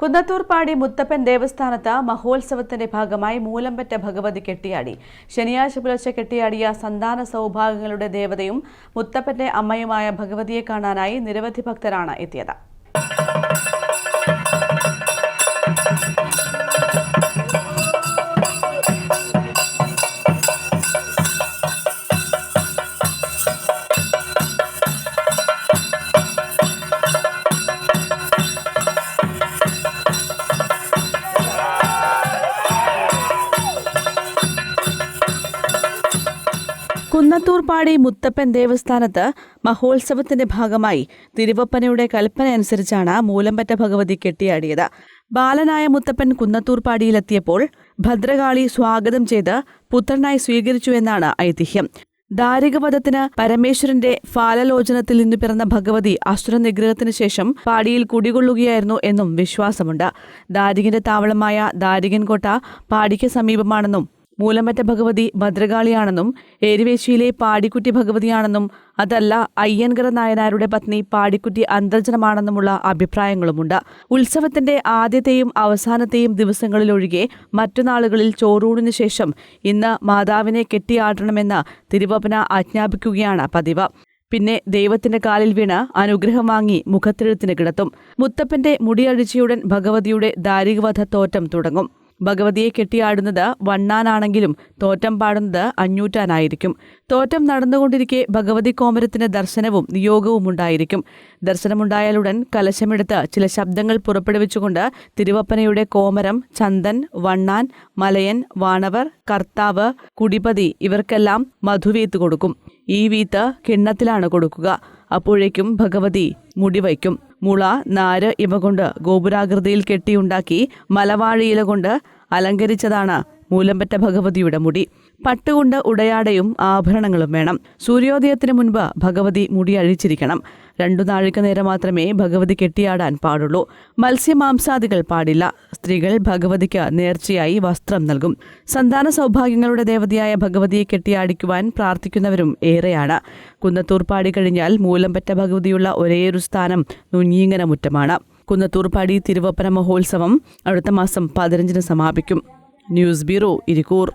കുന്നത്തൂർപ്പാടി മുത്തപ്പൻ ദേവസ്ഥാനത്ത് മഹോത്സവത്തിന്റെ ഭാഗമായി മൂലംപറ്റ ഭഗവതി കെട്ടിയാടി. ശനിയാഴ്ച പുലർച്ചെ കെട്ടിയാടിയ സന്താന സൗഭാഗ്യങ്ങളുടെ ദേവതയും മുത്തപ്പന്റെ അമ്മയുമായ ഭഗവതിയെ കാണാനായി നിരവധി ഭക്തരാണ് എത്തിയത്. കുന്നത്തൂർപ്പാടി മുത്തപ്പൻ ദേവസ്ഥാനത്ത് മഹോത്സവത്തിന്റെ ഭാഗമായി തിരുവപ്പനയുടെ കൽപ്പനയനുസരിച്ചാണ് മൂലംപറ്റ ഭഗവതി കെട്ടിയാടിയത്. ബാലനായ മുത്തപ്പൻ കുന്നത്തൂർപ്പാടിയിലെത്തിയപ്പോൾ ഭദ്രകാളി സ്വാഗതം ചെയ്ത് പുത്രനായി സ്വീകരിച്ചുവെന്നാണ് ഐതിഹ്യം. ദാരികവധത്തിന് പരമേശ്വരന്റെ ഫാലലോചനത്തിൽ നിന്നു പിറന്ന ഭഗവതി അസുരനിഗ്രഹത്തിനു ശേഷം പാടിയിൽ കുടികൊള്ളുകയായിരുന്നു എന്നും വിശ്വാസമുണ്ട്. ദാരികന്റെ താവളമായ ദാരികൻകോട്ട പാടിക്ക് സമീപമാണെന്നും മൂലംപറ്റ ഭഗവതി ഭദ്രകാളിയാണെന്നും ഏരുവേശിയിലെ പാടിക്കുട്ടി ഭഗവതിയാണെന്നും അതല്ല അയ്യൻകര നായനാരുടെ പത്നി പാടിക്കുട്ടി അന്തർജനമാണെന്നുമുള്ള അഭിപ്രായങ്ങളുമുണ്ട്. ഉത്സവത്തിന്റെ ആദ്യത്തെയും അവസാനത്തെയും ദിവസങ്ങളിലൊഴികെ മറ്റു നാളുകളിൽ ചോറൂണിനു ശേഷം ഇന്ന് മാതാവിനെ കെട്ടിയാടണമെന്ന് തിരുവപ്പന ആജ്ഞാപിക്കുകയാണ് പതിവ്. പിന്നെ ദൈവത്തിന്റെ കാലിൽ വീണ് അനുഗ്രഹം വാങ്ങി മുഖത്തെഴുത്തിന് കിടത്തും. മുത്തപ്പന്റെ മുടിയഴിച്ചയുടൻ ഭഗവതിയുടെ ദാരികവധ തോറ്റം തുടങ്ങും. ഭഗവതിയെ കെട്ടിയാടുന്നത് വണ്ണാനാണെങ്കിലും തോറ്റം പാടുന്നത് അഞ്ഞൂറ്റാനായിരിക്കും. തോറ്റം നടന്നുകൊണ്ടിരിക്കെ ഭഗവതി കോമരത്തിന് ദർശനവും നിയോഗവും ഉണ്ടായിരിക്കും. ദർശനമുണ്ടായാലുടൻ കലശമെടുത്ത് ചില ശബ്ദങ്ങൾ പുറപ്പെടുവിച്ചുകൊണ്ട് തിരുവപ്പനയുടെ കോമരം, ചന്ദൻ, വണ്ണാൻ, മലയൻ, വാണവർ, കർത്താവ്, കുടിപതി ഇവർക്കെല്ലാം മധുവീത്ത് കൊടുക്കും. ഈ വീത്ത് കിണ്ണത്തിലാണ് കൊടുക്കുക. അപ്പോഴേക്കും ഭഗവതി മുടിവയ്ക്കും. മുള, നാര് ഇവ കൊണ്ട് ഗോപുരാകൃതിയിൽ കെട്ടിയുണ്ടാക്കി മലവാഴിയില കൊണ്ട് അലങ്കരിച്ചതാണ് മൂലംപറ്റ ഭഗവതിയുടെ മുടി. പട്ടുകൊണ്ട് ഉടയാടയും ആഭരണങ്ങളും വേണം. സൂര്യോദയത്തിനു മുൻപ് ഭഗവതി മുടി അഴിച്ചിരിക്കണം. 2 നാഴിക നേരം മാത്രമേ ഭഗവതി കെട്ടിയാടാൻ പാടുള്ളൂ. മത്സ്യമാംസാദികൾ പാടില്ല. സ്ത്രീകൾ ഭഗവതിക്ക് നേർച്ചയായി വസ്ത്രം നൽകും. സന്താന സൗഭാഗ്യങ്ങളുടെ ദേവതയായ ഭഗവതിയെ കെട്ടിയാടിക്കുവാൻ പ്രാർത്ഥിക്കുന്നവരും ഏറെയാണ്. കുന്നത്തൂർപ്പാടി കഴിഞ്ഞാൽ മൂലംപറ്റ ഭഗവതിയുള്ള ഒരേയൊരു സ്ഥാനം നുഞ്ഞീങ്ങര മുറ്റമാണ്. കുന്നത്തൂർപ്പാടി തിരുവപ്പന മഹോത്സവം അടുത്ത മാസം 15 സമാപിക്കും. News bureau, Irikkur.